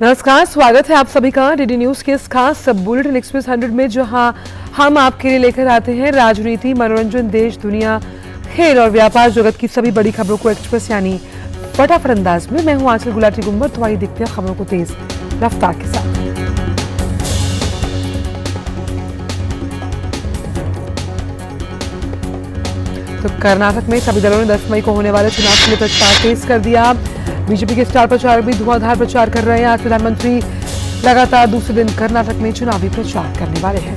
नमस्कार, स्वागत है आप सभी का डीडी न्यूज के इस खास बुलेटिन एक्सप्रेस 100 में, जहां हम आपके लिए लेकर आते हैं राजनीति, मनोरंजन, देश, दुनिया, खेल और व्यापार जगत की सभी बड़ी खबरों को एक्सप्रेस यानी फटाफट अंदाज में। मैं हूं आंचल गुलाटी गुम्बर। तो आइए देखते हैं खबरों को तेज रफ्तार के साथ। तो कर्नाटक में सभी दलों ने 10 मई को होने वाले चुनाव के लिए प्रचार तेज कर दिया। बीजेपी के स्टार प्रचारक भी धुआंधार प्रचार कर रहे हैं। आज प्रधानमंत्री लगातार दूसरे दिन कर्नाटक में चुनावी प्रचार करने वाले हैं।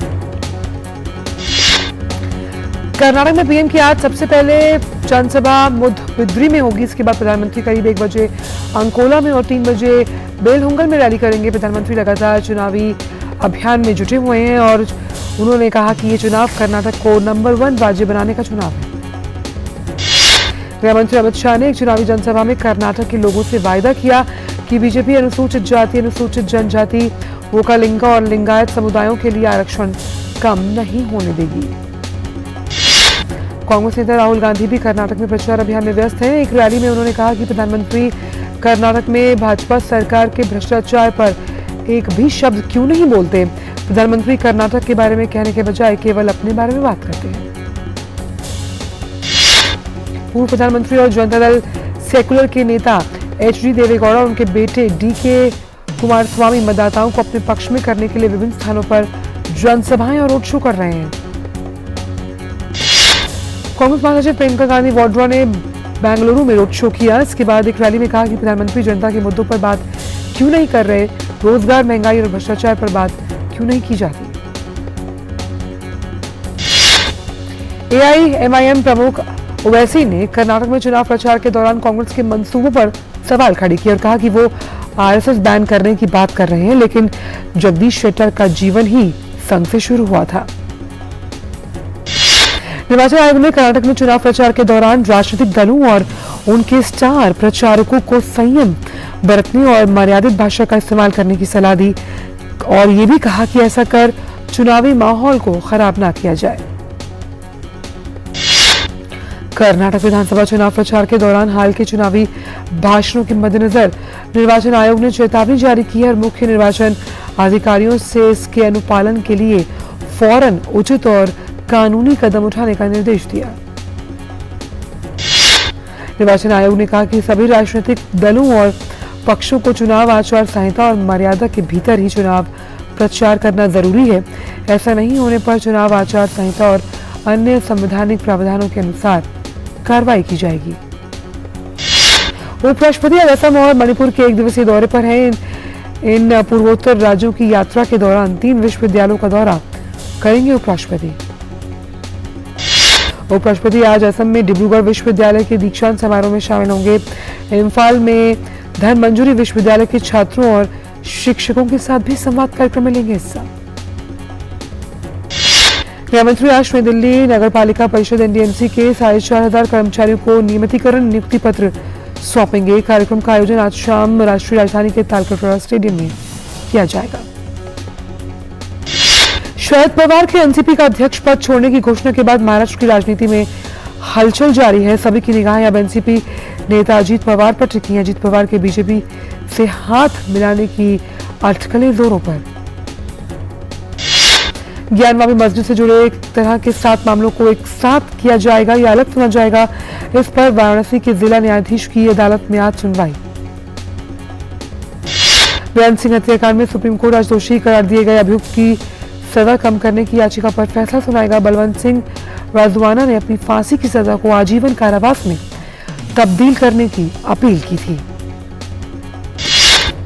कर्नाटक में पीएम की आज सबसे पहले जनसभा मुदबिद्री में होगी। इसके बाद प्रधानमंत्री करीब 1 बजे अंकोला में और 3 बजे बेलहुंगल में रैली करेंगे। प्रधानमंत्री लगातार चुनावी अभियान में जुटे हुए हैं और उन्होंने कहा कि ये चुनाव कर्नाटक को नंबर 1 राज्य बनाने का चुनाव है। गृहमंत्री अमित शाह ने एक चुनावी जनसभा में कर्नाटक के लोगों से वायदा किया कि बीजेपी अनुसूचित जाति, अनुसूचित जनजाति, वोकालिंगा और लिंगायत समुदायों के लिए आरक्षण कम नहीं होने देगी। कांग्रेस नेता राहुल गांधी भी कर्नाटक में प्रचार अभियान में व्यस्त हैं। एक रैली में उन्होंने कहा कि प्रधानमंत्री कर्नाटक में भाजपा सरकार के भ्रष्टाचार पर एक भी शब्द क्यों नहीं बोलते। प्रधानमंत्री कर्नाटक के बारे में कहने के बजाय केवल अपने बारे में बात करते हैं। पूर्व प्रधानमंत्री और जनता दल सेकुलर के नेता एचडी देवेगौड़ा और उनके बेटे डीके कुमारस्वामी मतदाताओं को अपने पक्ष में करने के लिए विभिन्न स्थानों पर जनसभाएं और रोड शो कर रहे हैं। कांग्रेस महासचिव प्रियंका गांधी वाड्रा ने बेंगलुरु में रोड शो किया। इसके बाद एक रैली में कहा कि प्रधानमंत्री जनता के मुद्दों पर बात क्यों नहीं कर रहे, रोजगार, महंगाई और भ्रष्टाचार पर बात क्यों नहीं की जाती। एआईएमआईएम प्रमुख ओवैसी ने कर्नाटक में चुनाव प्रचार के दौरान कांग्रेस के मंसूबों पर सवाल खड़े किए और कहा कि वो आरएसएस बैन करने की बात कर रहे हैं, लेकिन जगदीश शेट्टर का जीवन ही संघ से शुरू हुआ था। निर्वाचन आयोग ने कर्नाटक में चुनाव प्रचार के दौरान राजनीतिक दलों और उनके स्टार प्रचारकों को संयम बरतने और मर्यादित भाषा का इस्तेमाल करने की सलाह दी और ये भी कहा कि ऐसा कर चुनावी माहौल को खराब ना किया जाए। कर्नाटक विधानसभा चुनाव प्रचार के दौरान हाल के चुनावी भाषणों के मद्देनजर निर्वाचन आयोग ने चेतावनी जारी की है और मुख्य निर्वाचन अधिकारियों से इसके अनुपालन के लिए फौरन उचित और कानूनी कदम उठाने का निर्देश दिया। निर्वाचन आयोग ने कहा कि सभी राजनीतिक दलों और पक्षों को चुनाव आचार संहिता और मर्यादा के भीतर ही चुनाव प्रचार करना जरूरी है। ऐसा नहीं होने पर चुनाव आचार संहिता और अन्य संवैधानिक प्रावधानों के अनुसार कार्रवाई की जाएगी। उपराष्ट्रपति आज असम और मणिपुर के 1 दिवसीय दौरे पर हैं। इन पूर्वोत्तर राज्यों की यात्रा के दौरान 3 विश्वविद्यालयों का दौरा करेंगे उपराष्ट्रपति। उपराष्ट्रपति आज असम में डिब्रूगढ़ विश्वविद्यालय के दीक्षांत समारोह में शामिल होंगे। इम्फाल में धन मंजूरी विश्वविद्यालय के छात्रों और शिक्षकों के साथ भी संवाद कार्यक्रम में लेंगे हिस्सा। गृहमंत्री आज नई दिल्ली नगर पालिका परिषद एनडीएमसी के 4,500 कर्मचारियों को नियमितीकरण नियुक्ति पत्र सौंपेंगे। कार्यक्रम का आयोजन आज शाम राष्ट्रीय राजधानी के तालकटोरा स्टेडियम में किया जाएगा। शरद पवार के एनसीपी का अध्यक्ष पद छोड़ने की घोषणा के बाद महाराष्ट्र की राजनीति में हलचल जारी है। सभी की निगाहें अब एनसीपी नेता अजीत पवार पर टिकी हैं। अजीत पवार के बीजेपी से हाथ मिलाने की अटकलें जोरों पर। ज्ञानवापी मस्जिद से जुड़े एक तरह के 7 मामलों को एक साथ किया जाएगा या अलग सुना जाएगा। इस पर वाराणसी के जिला न्यायाधीश की अदालत में आज सुनवाई। बेअंत सिंह हत्याकांड में सुप्रीम कोर्ट आज दोषी करार दिए गए अभियुक्त की सजा कम करने की याचिका पर फैसला सुनाएगा। बलवंत सिंह राजवाना ने अपनी फांसी की सजा को आजीवन कारावास में तब्दील करने की अपील की थी।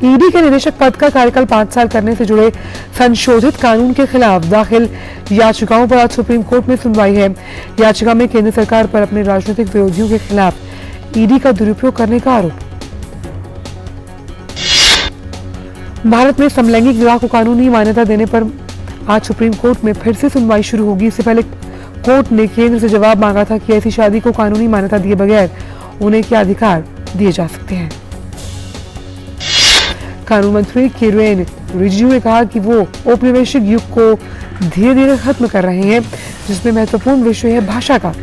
ईडी के निदेशक पद का कार्यकाल 5 साल करने से जुड़े संशोधित कानून के खिलाफ दाखिल याचिकाओं पर आज सुप्रीम कोर्ट में सुनवाई है। याचिका में केंद्र सरकार पर अपने राजनीतिक विरोधियों के खिलाफ ईडी का दुरुपयोग करने का आरोप। भारत में समलैंगिक विवाह को कानूनी मान्यता देने पर आज सुप्रीम कोर्ट में फिर से सुनवाई शुरू होगी। इससे पहले कोर्ट ने केंद्र से जवाब मांगा था कि ऐसी शादी को कानूनी मान्यता दिए बगैर उन्हें क्या अधिकार दिए जा सकते हैं। कानून मंत्री किरेन रिजिजू ने कहा कि वो औपनिवेशिक युग को धीरे धीरे खत्म कर रहे हैं, जिसमें महत्वपूर्ण विषय है भाषा का,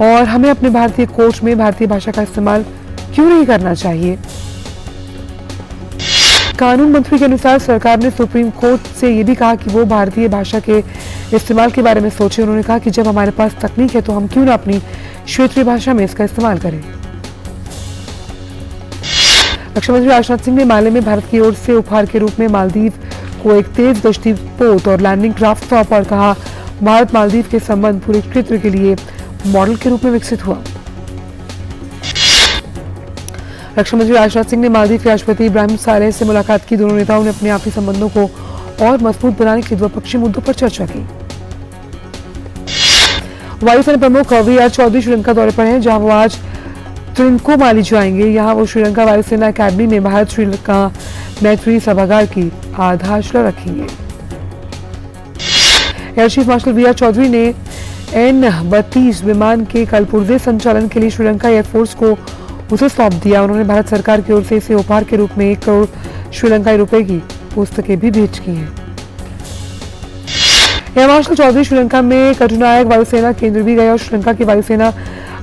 और हमें अपने भारतीय कोर्ट में भारतीय भाषा का इस्तेमाल क्यों नहीं करना चाहिए। कानून मंत्री के अनुसार सरकार ने सुप्रीम कोर्ट से ये भी कहा कि वो भारतीय भाषा के इस्तेमाल के बारे में सोचे। उन्होंने कहा कि जब हमारे पास तकनीक है तो हम क्यों ना अपनी क्षेत्रीय भाषा में इसका इस्तेमाल करें। रक्षा मंत्री राजनाथ सिंह ने माले में भारत की ओर से उपहार के रूप में मालदीव को एक तेज गश्ती पोत और लैंडिंग क्राफ्ट सौंपा और कहा भारत मालदीव के संबंध पूरे क्षेत्र के लिए मॉडल के रूप में विकसित हुआ। रक्षा मंत्री राजनाथ सिंह ने मालदीव के राष्ट्रपति इब्राहिम सालेह से मुलाकात की। दोनों नेताओं ने अपने आपसी संबंधों को और मजबूत बनाने के द्विपक्षीय मुद्दों पर चर्चा की। वायुसेना प्रमुख वी.आर. चौधरी श्रीलंका दौरे पर हैं, जहां वो आज त्रिंकोमाली जाएंगे। यहां वो श्रीलंका वायुसेना अकादमी में भारत श्रीलंका मैत्री सभागार की आधारशिला रखेंगे। Air chief marshal V R. Chaudhari ने N-32 विमान के कल पुर्जे संचालन के लिए श्रीलंका एयरफोर्स को उसे सौंप दिया। उन्होंने भारत सरकार की ओर से इसे उपहार के रूप में 1 करोड़ श्रीलंकाई रुपए की पुस्तकें भी भेंट की हैं। एयर मार्शल चौधरी श्रीलंका में कटुनायक वायुसेना केंद्र भी गए और श्रीलंका के वायुसेना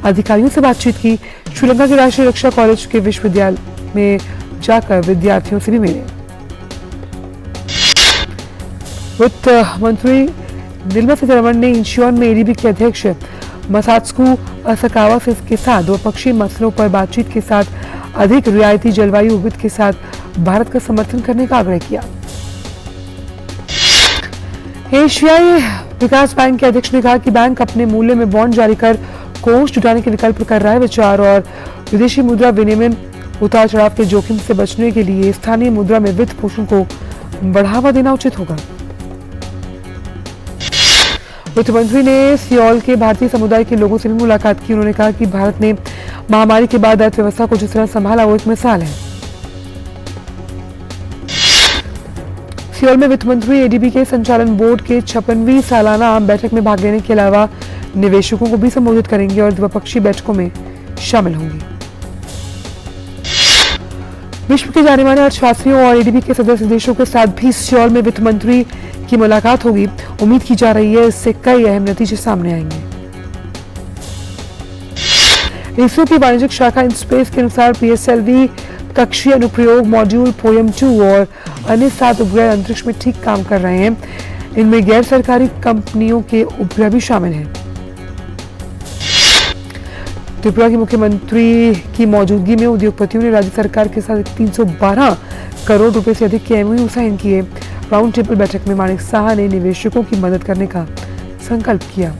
अधिकारियों से बातचीत की। श्रीलंका के राष्ट्रीय रक्षा कॉलेज के विश्वविद्यालय में जाकर विद्यार्थियों से भी मिले। वित्त मंत्री निर्मला सीतारमण ने इंचियोन में एडीबी के अध्यक्ष मसात्सुको असाकावा के साथ द्विपक्षीय मसलों पर बातचीत के साथ अधिक रियायती जलवायु वित्त के साथ भारत का समर्थन करने का आग्रह किया। एशियाई विकास बैंक के अध्यक्ष ने कहा कि बैंक अपने मूल्य में बॉन्ड जारी कर कोष जुटाने के विकल्प कर रहा है। विचार और विदेशी मुद्रा विनिमय उतार चढ़ाव के जोखिम से बचने के लिए स्थानीय मुद्रा में वित्त पोषण को बढ़ावा देना उचित होगा। वित्त मंत्री ने सियोल के भारतीय समुदाय के लोगों से भी मुलाकात की। उन्होंने कहा कि भारत ने महामारी के बाद अर्थव्यवस्था को जिस तरह संभाला वो एक मिसाल है। सियोल में वित्त मंत्री एडीबी के संचालन बोर्ड के 56वीं सालाना आम बैठक में भाग लेने के अलावा निवेशकों को भी संबोधित करेंगे और द्विपक्षीय बैठकों में शामिल होंगे। विश्व के जाने माने अर्थशास्त्रियों और एडीबी के सदस्य देशों के साथ भी सियोल में वित्त मंत्री की मुलाकात होगी। उम्मीद की जा रही है इससे कई अहम नतीजे सामने आएंगे। इसरो की वाणिज्यिक शाखा इन स्पेस के अनुसार पीएसएलवी कक्षीय अनुप्रयोग मॉड्यूल पोयम-2 और अन्य 7 उपग्रह अंतरिक्ष में ठीक काम कर रहे हैं। इनमें गैर सरकारी कंपनियों के उपग्रह भी शामिल हैं। त्रिपुरा के मुख्यमंत्री की मौजूदगी में उद्योगपतियों ने राज्य सरकार के साथ 312 करोड़ रुपए से अधिक के एमओयू साइन किए। राउंड टेबल बैठक में माणिक साहा ने निवेशकों की मदद करने का संकल्प किया।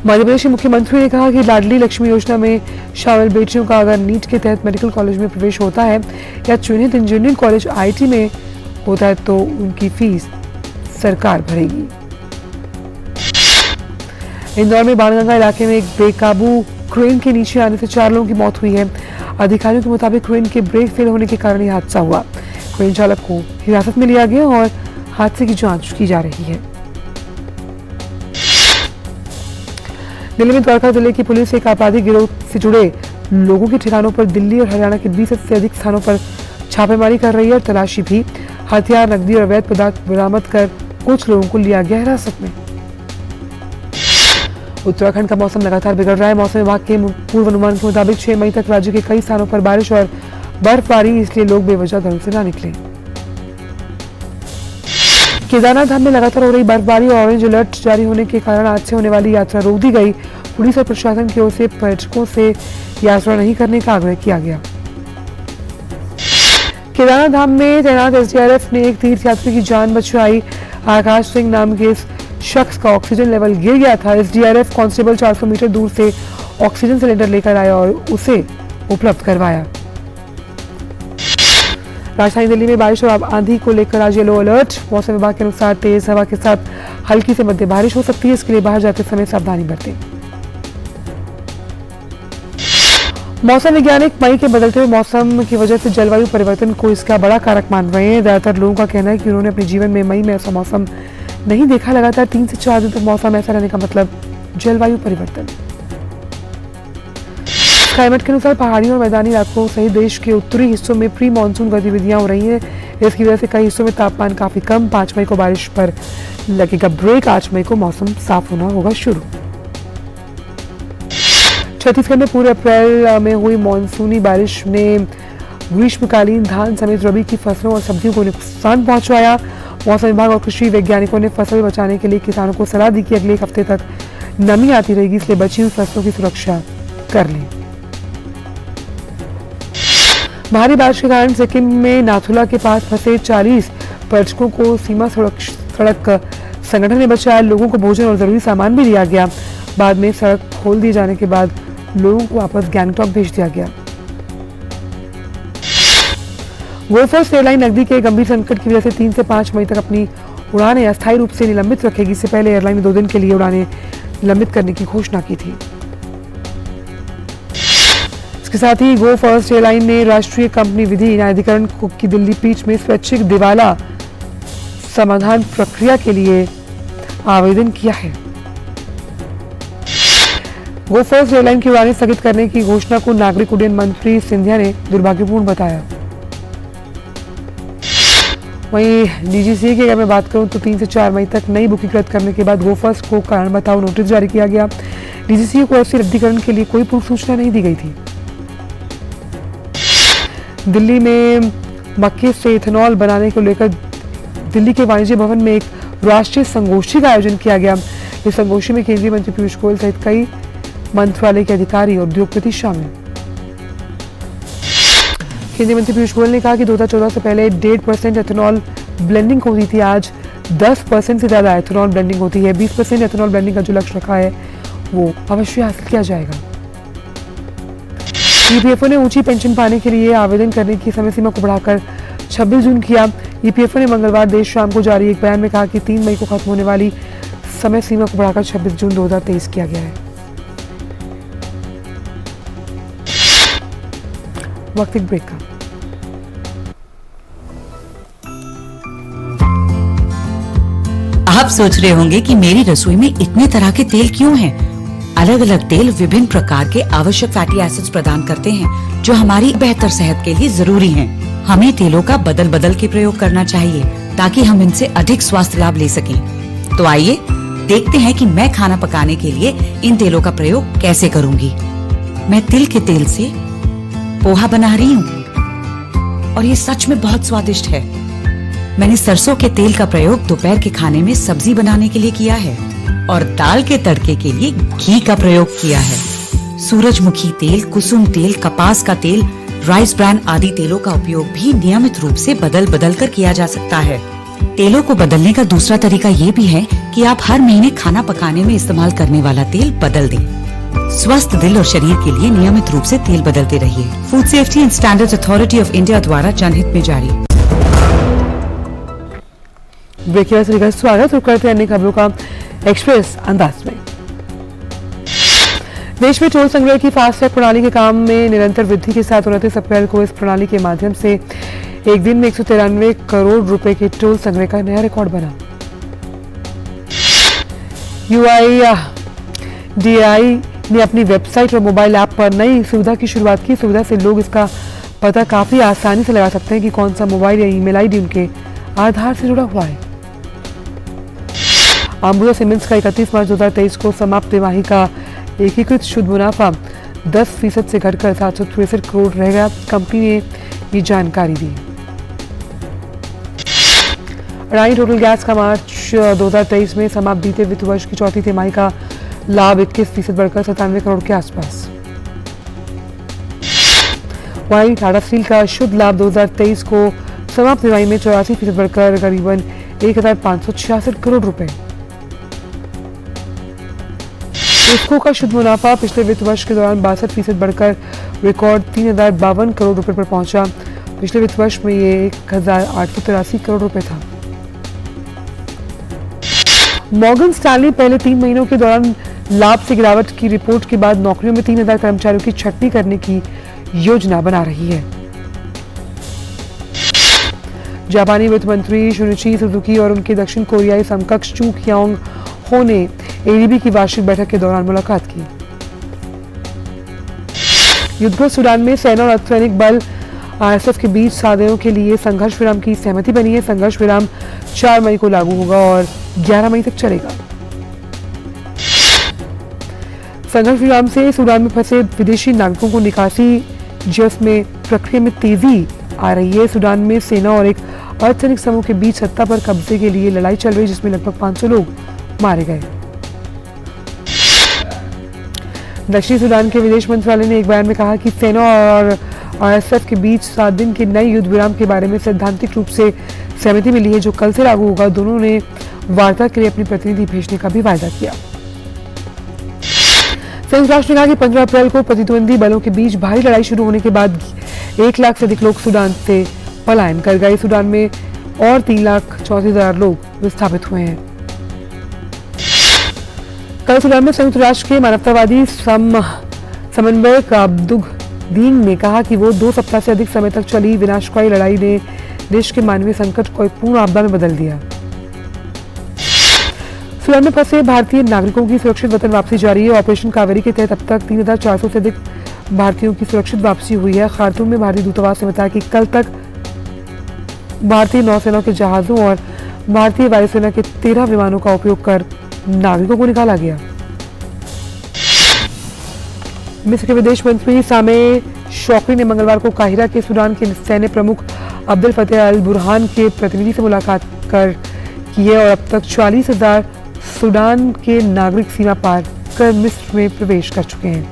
मध्य प्रदेश के मुख्यमंत्री ने कहा कि लाडली लक्ष्मी योजना में शामिल बेटियों का अगर नीट के तहत मेडिकल कॉलेज में प्रवेश होता है या चुनित इंजीनियरिंग कॉलेज आईटी में होता है तो उनकी फीस सरकार भरेगी। इंदौर में बाणगंगा इलाके में एक बेकाबू क्रेन के नीचे आने से 4 लोगों की मौत हुई है। अधिकारियों के मुताबिक क्रेन के ब्रेक फेल होने के कारण यह हादसा हुआ। क्रेन चालक को हिरासत में लिया गया और हादसे की जांच की जा रही है। दिल्ली में द्वारका जिले की पुलिस एक आपराधिक गिरोह से जुड़े लोगों के ठिकानों पर दिल्ली और हरियाणा के 20 से अधिक स्थानों पर छापेमारी कर रही है और तलाशी भी। हथियार, नकदी और अवैध पदार्थ बरामद कर कुछ लोगों को लिया गया हिरासत में। उत्तराखंड का मौसम लगातार बिगड़ रहा है। मौसम विभाग के पूर्वानुमान के मुताबिक 6 मई तक राज्य के कई स्थानों पर बारिश और बर्फबारी, इसलिए लोग बेवजह घरों से ना निकलें। केदारनाथ धाम में लगातार हो रही बर्फबारी और ऑरेंज अलर्ट जारी होने के कारण आज से होने वाली यात्रा रोक दी गई। पुलिस और प्रशासन की ओर से पर्यटकों से यात्रा नहीं करने का आग्रह किया गया। केदारनाथ धाम में तैनात एसडीआरएफ ने एक तीर्थयात्री की जान बचाई। आकाश सिंह नाम के इस शख्स का ऑक्सीजन लेवल गिर गया था। एसडीआरएफ कांस्टेबल 400 मीटर दूर से ऑक्सीजन सिलेंडर लेकर आया और उसे उपलब्ध करवाया। राजधानी दिल्ली में बारिश और आंधी को लेकर आज येलो अलर्ट। मौसम विभाग के अनुसार तेज हवा के साथ हल्की से मध्य बारिश हो सकती है, इसके लिए बाहर जाते समय सावधानी बरतें। मौसम वैज्ञानिक मई के बदलते हुए मौसम की वजह से जलवायु परिवर्तन को इसका बड़ा कारक मान रहे हैं। ज्यादातर लोगों का कहना है कि उन्होंने अपने जीवन में मई में ऐसा मौसम नहीं देखा। लगातार 3 से 4 दिन तक मौसम ऐसा रहने का मतलब जलवायु परिवर्तन। क्लाइमेट के अनुसार पहाड़ियों और मैदानी इलाकों सहित देश के उत्तरी हिस्सों में प्री मानसून गतिविधियां हो रही हैं। इसकी वजह से कई हिस्सों में तापमान काफी कम। 5 मई को बारिश पर लगेगा ब्रेक। 8 मई को मौसम साफ होना होगा शुरू। छत्तीसगढ़ में पूरे अप्रैल में हुई मानसूनी बारिश ने ग्रीष्मकालीन धान समेत रबी की फसलों और सब्जियों को नुकसान पहुंचाया। मौसम विभाग और कृषि वैज्ञानिकों ने फसल बचाने के लिए किसानों को सलाह दी कि अगले एक हफ्ते तक नमी आती रहेगी, इसलिए बची हुई फसलों की सुरक्षा कर लें। भारी बारिश के कारण सिक्किम में नाथुला के पास फंसे 40 पर्यटकों को सीमा सड़क संगठन ने बचाया। लोगों को भोजन और जरूरी सामान भी दिया गया। बाद में सड़क खोल दिए जाने के बाद लोगों को वापस गैंगटॉक भेज दिया गया। गोफर्स एयरलाइन नकदी के गंभीर संकट की वजह से 3 से 5 मई तक अपनी उड़ानें अस्थायी रूप से निलंबित रखेगी। इससे पहले एयरलाइन ने 2 दिन के लिए उड़ानें निलंबित करने की घोषणा की थी। इसके साथ ही गो फर्स्ट एयरलाइन ने राष्ट्रीय कंपनी विधि न्यायाधिकरण की दिल्ली पीठ में स्वैच्छिक दिवाला समाधान प्रक्रिया के लिए आवेदन किया है। गो फर्स्ट एयरलाइन की उड़ानें स्थगित करने की घोषणा को नागरिक उड्डयन मंत्री सिंधिया ने दुर्भाग्यपूर्ण बताया। वहीं डीजीसीए की अगर मैं बात करूं तो 3 से 4 मई तक नई बुकिंग रद्द करने के बाद गोफर्स को कारण बताओ नोटिस जारी किया गया। डीजीसीए को ऐसी रद्दीकरण के लिए कोई पूर्व सूचना नहीं दी गई थी। दिल्ली में मक्के से इथेनॉल बनाने को लेकर दिल्ली के वाणिज्य भवन में एक राष्ट्रीय संगोष्ठी का आयोजन किया गया। इस संगोष्ठी में केंद्रीय मंत्री पीयूष गोयल सहित कई मंत्रालय के अधिकारी और उद्योगपति शामिल। केंद्रीय मंत्री पीयूष गोयल ने कहा कि 2014 से पहले 1.5% एथेनॉल ब्लेंडिंग होती थी, आज 10% से ज्यादा एथेनॉल ब्लेंडिंग होती है। 20% एथेनॉल ब्लेंडिंग का जो लक्ष्य रखा है वो अवश्य हासिल किया जाएगा। ईपीएफओ ने ऊंची पेंशन पाने के लिए आवेदन करने की समय सीमा को बढ़ाकर 26 जून किया। ईपीएफओ ने मंगलवार देर शाम को जारी एक बयान में कहा कि 3 मई को खत्म होने वाली समय सीमा को बढ़ाकर 26 जून 2023 किया गया है। वक्त एक ब्रेक का। आप सोच रहे होंगे कि मेरी रसोई में इतने तरह के तेल क्यों हैं? अलग अलग तेल विभिन्न प्रकार के आवश्यक फैटी एसिड्स प्रदान करते हैं जो हमारी बेहतर सेहत के लिए जरूरी हैं। हमें तेलों का बदल बदल के प्रयोग करना चाहिए ताकि हम इनसे अधिक स्वास्थ्य लाभ ले सकें। तो आइए देखते हैं कि मैं खाना पकाने के लिए इन तेलों का प्रयोग कैसे करूंगी। मैं तिल के तेल से पोहा बना रही हूँ और ये सच में बहुत स्वादिष्ट है। मैंने सरसों के तेल का प्रयोग दोपहर के खाने में सब्जी बनाने के लिए किया है और दाल के तड़के के लिए घी का प्रयोग किया है। सूरजमुखी तेल, कुसुम तेल, कपास का तेल, राइस ब्रान आदि तेलों का उपयोग भी नियमित रूप से बदल बदल कर किया जा सकता है। तेलों को बदलने का दूसरा तरीका ये भी है कि आप हर महीने खाना पकाने में इस्तेमाल करने वाला तेल बदल दें। स्वस्थ दिल और शरीर के लिए नियमित रूप से तेल बदलते रहिए। Food safety and standards authority of India द्वारा जनहित में जारी। ब्रेकिंग न्यूज का स्वागत और करते हैं अन्य खबरों का एक्सप्रेस अंदाज में। देश में टोल संग्रह की फास्टैग प्रणाली के काम में निरंतर वृद्धि के साथ 29 अप्रैल को इस प्रणाली के माध्यम से एक दिन में 193 करोड़ रुपए के टोल संग्रह का नया रिकॉर्ड बना। यूआईडीएआई ने अपनी वेबसाइट और मोबाइल ऐप पर नई सुविधा की शुरुआत की। सुविधा से लोग इसका पता काफी आसानी से लगा सकते हैं कि कौन सा मोबाइल या ईमेल आईडी उनके आधार से जुड़ा हुआ है। अंबुजा सीमेंट्स का 31 मार्च 2023 को समाप्त तिमाही का एकीकृत शुद्ध मुनाफा 10% से घटकर 763 करोड़ रह गया। कंपनी ने ये जानकारी दी। अडानी टोटल गैस का मार्च 2023 में समाप्त बीते वित्त वर्ष की चौथी तिमाही का लाभ 21% बढ़कर 97 करोड़ के आसपास। वहीं टाटा स्टील का शुद्ध लाभ 2023 को समाप्त तिमाही में 84% बढ़कर करीबन 1566 करोड़ रुपए। इफ्को का शुद्ध मुनाफा पिछले वित्त वर्ष के दौरान 62% बढ़कर रिकॉर्ड 3052 करोड़ रुपए पर पहुंचा। पिछले वित्त वर्ष में ये 1883 करोड़ रुपए था। मॉर्गन स्टैनली पहले 3 महीनों के दौरान लाभ से गिरावट की रिपोर्ट के बाद नौकरियों में 3000 कर्मचारियों की छंटनी करने की योजना बना रही है। जापानी वित्त मंत्री शुनिची सुजुकी और उनके दक्षिण कोरियाई समकक्ष चू क्योंग हो ने एडीबी की वार्षिक बैठक के दौरान मुलाकात की। युद्धग्रस्त सूडान में सेना और अर्धसैनिक बल आरएसएफ के बीच साथियों के लिए संघर्ष विराम की सहमति बनी है। संघर्ष विराम 4 मई को लागू होगा और 11 मई तक चलेगा। संघर्ष विराम से सूडान में फंसे विदेशी नागरिकों को निकासी जिसमें प्रक्रिया में तेजी आ रही है। सूडान में सेना और एक अर्धसैनिक समूह के बीच सत्ता पर कब्जे के लिए लड़ाई चल रही, जिसमें लगभग 500 लोग मारे गए। दक्षिणी सूडान के विदेश मंत्रालय ने एक बयान में कहा कि सेना और आरएसएफ के बीच 7 दिन के नए युद्ध विराम के बारे में सैद्धांतिक रूप से सहमति मिली है, जो कल से लागू होगा। दोनों ने वार्ता के लिए अपनी प्रतिनिधि भेजने का भी वायदा किया। संयुक्त राष्ट्र ने कहा कि 15 अप्रैल को प्रतिद्वंदी बलों के बीच भारी लड़ाई शुरू होने के बाद 1 लाख से अधिक लोग सूडान से पलायन कर गए। सूडान में और 3,34,000 लोग विस्थापित हुए हैं। कल सूडान में संयुक्त राष्ट्र के मानवतावादी समन्वयक अब्दुल-दीन ने कहा कि वो 2 सप्ताह से अधिक समय तक चली विनाशकारी लड़ाई ने देश के मानवीय संकट को एक पूर्ण आपदा में बदल दिया। सूडान में फंसे भारतीय नागरिकों की सुरक्षित वतन वापसी जारी है। ऑपरेशन कावेरी के तहत अब तक 3,400 से अधिक भारतीयों की सुरक्षित वापसी हुई है। खार्तूम में भारतीय दूतावास ने बताया कि कल तक भारतीय नौसेना के जहाजों और भारतीय वायुसेना के 13 विमानों का उपयोग कर नागरिकों को निकाला गया। मिस्र के विदेश मंत्री सामे शौकरी ने मंगलवार को काहिरा के सूडान के सैन्य प्रमुख अब्दुल फतेह अल बुरहान के प्रतिनिधि से मुलाकात की है और अब तक 40,000 सूडान के नागरिक सीमा पार कर मिस्र में प्रवेश कर चुके हैं।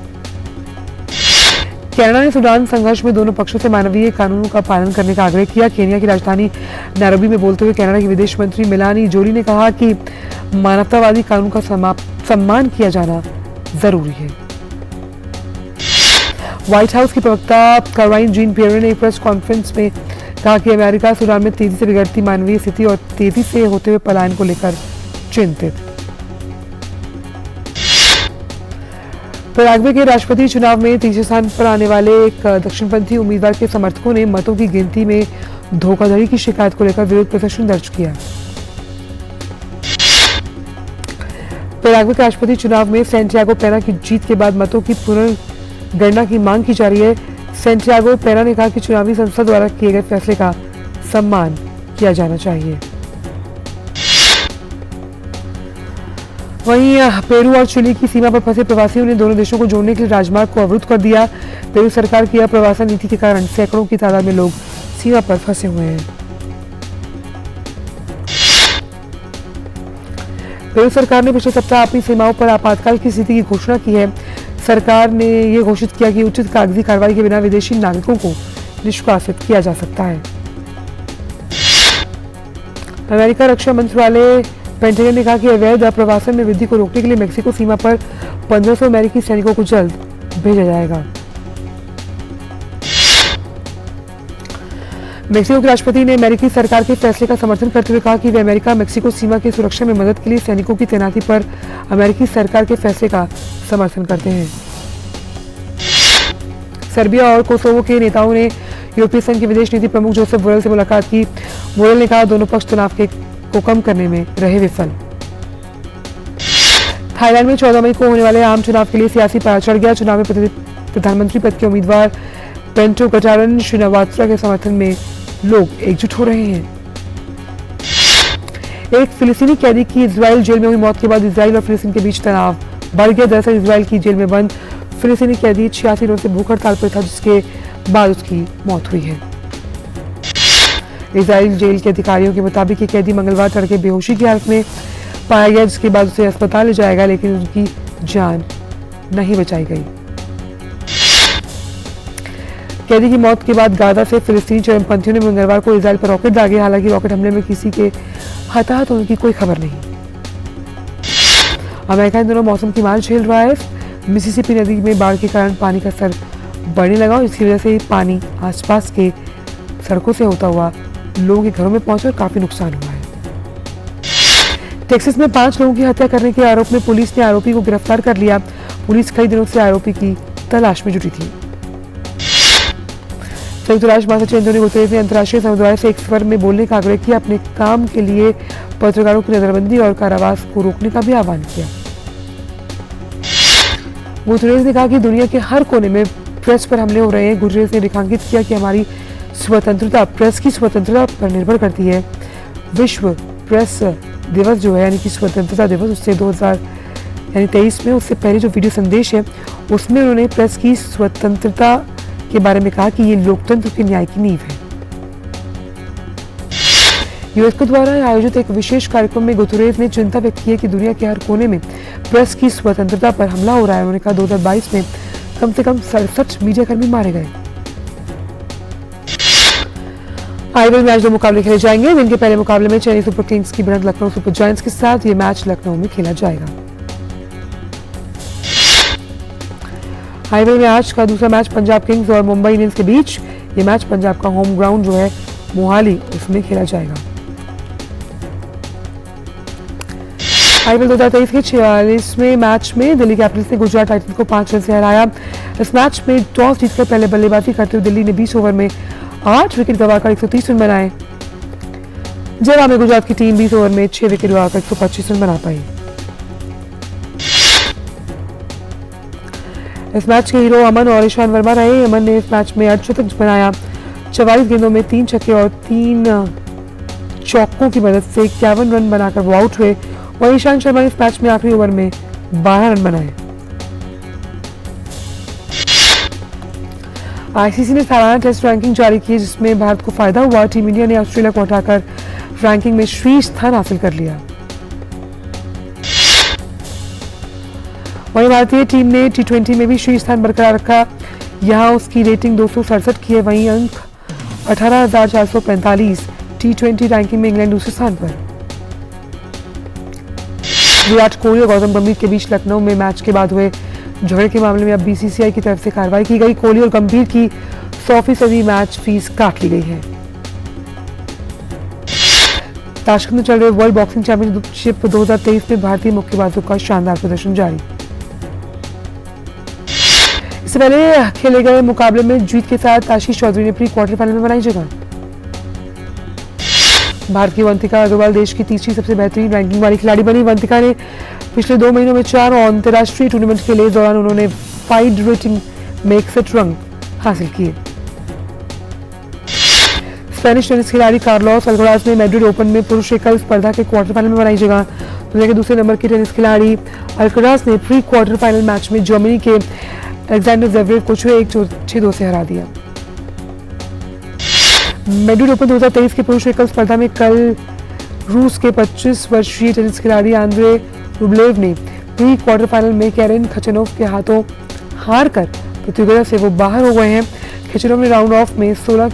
कनाडा ने सूडान संघर्ष में दोनों पक्षों से मानवीय कानूनों का पालन करने का आग्रह किया। केनिया की राजधानी नैरोबी में बोलते हुए कनाडा की विदेश मंत्री मेलानी जोली ने कहा कि मानवतावादी कानून का सम्मान किया जाना जरूरी है। व्हाइट हाउस की प्रवक्ता कैरोलाइन जीन पियरे ने एक प्रेस कॉन्फ्रेंस में कहा कि अमेरिका सूडान में तेजी से बिगड़ती मानवीय स्थिति और तेजी से होते हुए पलायन को लेकर चिंतित। पैराग्वे के राष्ट्रपति चुनाव में तीसरे स्थान पर आने वाले एक दक्षिणपंथी उम्मीदवार के समर्थकों ने मतों की गिनती में धोखाधड़ी की शिकायत को लेकर विरोध प्रदर्शन दर्ज किया। पैराग्वे के राष्ट्रपति चुनाव में सैंटियागो पेना की जीत के बाद मतों की पुनर्गणना की मांग की जा रही है। सैंटियागो पेना ने कहा कि चुनावी संसद द्वारा किए गए फैसले का सम्मान किया जाना चाहिए। वहीं पेरू और चिली की सीमा पर फंसे प्रवासियों ने दोनों देशों को जोड़ने के लिए राजमार्ग को अवरुद्ध कर दिया। पेरू सरकार की अप्रवासन नीति के कारण सैकड़ों की तादाद में लोग सीमा पर फंसे हुए हैं। पेरू सरकार ने पिछले सप्ताह अपनी सीमाओं पर आपातकाल की स्थिति की घोषणा की है। सरकार ने यह घोषित किया कि उचित कागजी कार्रवाई के बिना विदेशी नागरिकों को निष्कासित किया जा सकता है। अमेरिका रक्षा मंत्रालय पेंटागन ने कहा कि अवैध अप्रवासन में वृद्धि को रोकने के लिए मेक्सिको सीमा पर 1500 अमेरिकी सैनिकों को जल्द भेजा जाएगा। मेक्सिको के राष्ट्रपति ने अमेरिकी सरकार के फैसले का समर्थन करते हुए कहा कि वे अमेरिका मेक्सिको सीमा की सुरक्षा में मदद के लिए सैनिकों की तैनाती पर अमेरिकी सरकार के फैसले का समर्थन करते हैं। सर्बिया और कोसोवो के नेताओं ने यूरोपीय संघ के विदेश नीति प्रमुख जोसेफ बोरेल से मुलाकात की। बोरेल ने कहा दोनों पक्ष तनाव को कम करने में रहे विफल। थाईलैंड में 14 मई को होने वाले आम चुनाव के लिए सियासी पारा चढ़ गया। चुनाव में प्रधानमंत्री पद के उम्मीदवार पेंटो कटारन श्रीनिवात्रा के समर्थन में लोग एकजुट हो रहे हैं। एक फिलिस्तीनी कैदी की इजराइल जेल में हुई मौत के बाद इजराइल और फिलिस्तीन के बीच तनाव बढ़ गया। दरअसल इजराइल की जेल में बंद फिलिस्तीनी कैदी 86 दिनों से भूख हड़ताल पर था, जिसके बाद उसकी मौत हुई है। इजराइल जेल के अधिकारियों के मुताबिक ये कैदी मंगलवार तड़के बेहोशी की हालत में पाया गया, जिसके बाद उसे अस्पताल ले जाया गया, लेकिन उनकी जान नहीं बचाई गई। कैदी की मौत के बाद गाजा से फिलिस्तीनी चरमपंथियों ने मंगलवार को इजराइल पर रॉकेट दागे। हालांकि रॉकेट हमले में किसी के हताहत होने की कोई खबर नहीं। अमेरिका इन दिनों मौसम की मार झेल रहा है। मिसिसिपी नदी में बाढ़ के कारण पानी का स्तर बढ़ने लगा और इसकी वजह से पानी आसपास के सड़कों से होता हुआ लोगों के घरों में पहुंचा और काफी नुकसान हुआ है। टेक्सास में 5 लोगों की हत्या करने के आरोप में पुलिस ने आरोपी को गिरफ्तार कर लिया। पुलिस कई दिनों से आरोपी की तलाश में जुटी थी। संयुक्त राष्ट्र महासचिव एंटोनियो गुतेरेस ने अंतर्राष्ट्रीय समुदाय से एक स्वर में बोलने का आग्रह किया। अपने काम के लिए पत्रकारों की नजरबंदी और कारावास को रोकने का भी आह्वान किया। गुतेरेस ने कहा कि दुनिया के हर कोने में प्रेस पर हमले हो रहे हैं। गुतेरेस ने रेखांकित किया कि हमारी स्वतंत्रता प्रेस की स्वतंत्रता पर निर्भर करती है। विश्व प्रेस दिवस जो है यानी कि स्वतंत्रता दिवस, उससे यानी 23 में। उससे पहले जो वीडियो संदेश है उसमें उन्होंने प्रेस की स्वतंत्रता के बारे में कहा कि ये लोकतंत्र के न्याय की नींव है। यूनेस्को द्वारा आयोजित एक विशेष कार्यक्रम में गुतरेज ने चिंता व्यक्त की है कि दुनिया के हर कोने में प्रेस की स्वतंत्रता पर हमला हो रहा है। उन्होंने कहा 2022 में कम से कम 67 मीडियाकर्मी मारे गए। आईपीएल मैच 2 मुकाबले खेले जाएंगे। दिन के पहले मुकाबले में चेन्नई सुपर किंग्स की भिड़ंत लखनऊ सुपर जायंट्स के साथ। ये मैच लखनऊ में खेला जाएगा। आईपीएल में आज का दूसरा मैच पंजाब किंग्स और मुंबई इंडियंस के बीच। ये मैच पंजाब का होम ग्राउंड जो है मोहाली, उसमें खेला जाएगा। आईपीएल 2023 के 46वें मैच में दिल्ली कैपिटल्स ने गुजरात टाइटंस को 5 रन से हराया। इस मैच में टॉस जीतकर पहले बल्लेबाजी करते हुए दिल्ली ने 20 ओवर में 8 विकेट गंवाकर 130 रन बनाए। जवाब में गुजरात की टीम 20 ओवर में 6 विकेट गंवाकर 125 रन बना पाई। इस मैच के हीरो अमन और ईशान वर्मा रहे। अमन ने इस मैच में अर्धशतक बनाया। 44 गेंदों में 3 छक्के और 3 चौकों की मदद से 51 रन बनाकर वो आउट हुए। वहीं ईशांत शर्मा ने इस मैच में आखिरी ओवर में 12 रन बनाए। आईसीसी ने सालाना टेस्ट रैंकिंग जारी की जिसमें भारत को फायदा हुआ। टीम इंडिया ने ऑस्ट्रेलिया को हटाकर रैंकिंग में शीर्ष स्थान हासिल कर लिया। वहीं भारतीय टीम ने टी20 में भी शीर्ष स्थान बरकरार रखा। यहां उसकी रेटिंग 267 की है। वहीं अंक 18,445। टी20 रैंकिंग में इंग्लैंड दूसरे स्थान पर। विराट कोहली और गौतम गंभीर के बीच लखनऊ में मैच के बाद हुए झगड़े के मामले में अब बीसीसीआई की तरफ से कार्रवाई की गई। कोहली और गंभीर की 100% मैच फीस काट ली गई है। ताशकंद में चल रहे वर्ल्ड बॉक्सिंग चैंपियनशिप 2023 में भारतीय मुक्केबाजों का शानदार प्रदर्शन जारी। इससे पहले खेले गए मुकाबले में जीत के साथ आशीष चौधरी ने प्री क्वार्टर फाइनल में बनाई जगह। भारत की वंतिका अग्रवाल देश की तीसरी सबसे बेहतरीन रैंकिंग वाली खिलाड़ी बनी। वंतिका ने पिछले 2 महीनों में 4 अंतर्राष्ट्रीय टूर्नामेंट खेले। इस दौरान उन्होंने 5 रेटिंग में 61 रंग हासिल किए। स्पेनिश टेनिस खिलाड़ी कार्लोस अल्कराज ने मैड्रिड ओपन में पुरुष एकल स्पर्धा के क्वार्टर फाइनल में बनाई जगह। दुनिया के दूसरे नंबर के टेनिस खिलाड़ी अल्कराज ने प्री क्वार्टर फाइनल मैच में जर्मनी के अलेक्जेंडर ज़वेरेव को 6-2 से हरा दिया। मैड्रिड ओपन 2023 के पुरुष एकल स्पर्धा में कल रूस के 25 वर्षीय टेनिस खिलाड़ी आंद्रे रुब्लेव ने प्री क्वार्टर फाइनल में कैरेन खचनोव के हाथों हार कर प्रतियोगिता से वो बाहर हो गए हैं। खचनोव ने राउंड ऑफ में 16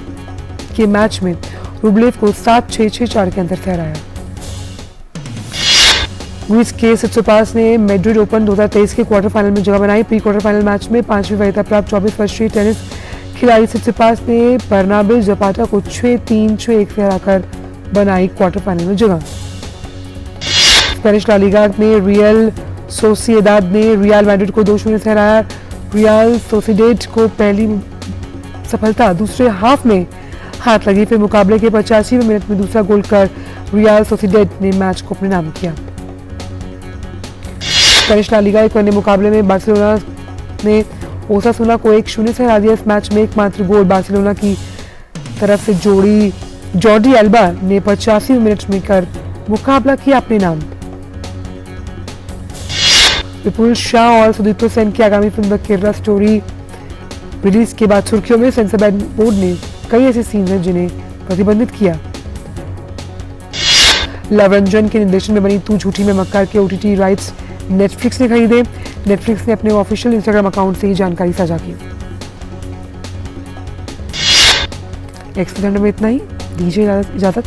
के मैच में रुब्लेव को 7-6, 6-4 के अंतर से हराया। ग्रीस के सिट्सिपास ने मैड्रिड ओपन 2023 के क्वार्टर फाइनल में जगह बनाई। प्री क्वार्टर फाइनल मैच में 5वीं वरीयता प्राप्त 24 वर्षीय टेनिस खिलाड़ी सिट्सिपास ने बर्नाबे जपाटा को 6-3, 6-1 से हराकर बनाई क्वार्टर फाइनल में जगह। स्पेनिश ला लीगा में रियल सोसिएदाद ने रियल मैड्रिड को 2-0 से हराया। रियल सोसिएडेड को पहली सफलता दूसरे हाफ में हाथ लगी। फिर मुकाबले के 85वें मिनट में दूसरा गोल कर रियल सोसिएडेड ने मैच को अपने नाम किया। स्पेनिश ला लीगा एक अन्य मुकाबले में बार्सिलोना ने ओसासुना को 1-0 से हरा दिया। इस मैच में एकमात्र गोल बार्सिलोना की तरफ से जॉर्डी एल्बा ने 85वें मिनट में कर मुकाबला किया अपने नाम। विपुल शाह और सुदीप्तो सेन की आगामी film the Kerala story release के बाद सुर्खियों में। सेंसर बोर्ड ने कई ऐसे सीन हैं जिन्हें प्रतिबंधित किया। लव रंजन के निर्देशन में बनी तू झूठी में मक्कार के ओटीटी राइट्स नेटफ्लिक्स ने खरीदे। नेटफ्लिक्स ने अपने ऑफिशियल इंस्टाग्राम अकाउंट से ही जानकारी साझा की। एक्सप्लेनर में इतना ही। दीजिए इजाजत।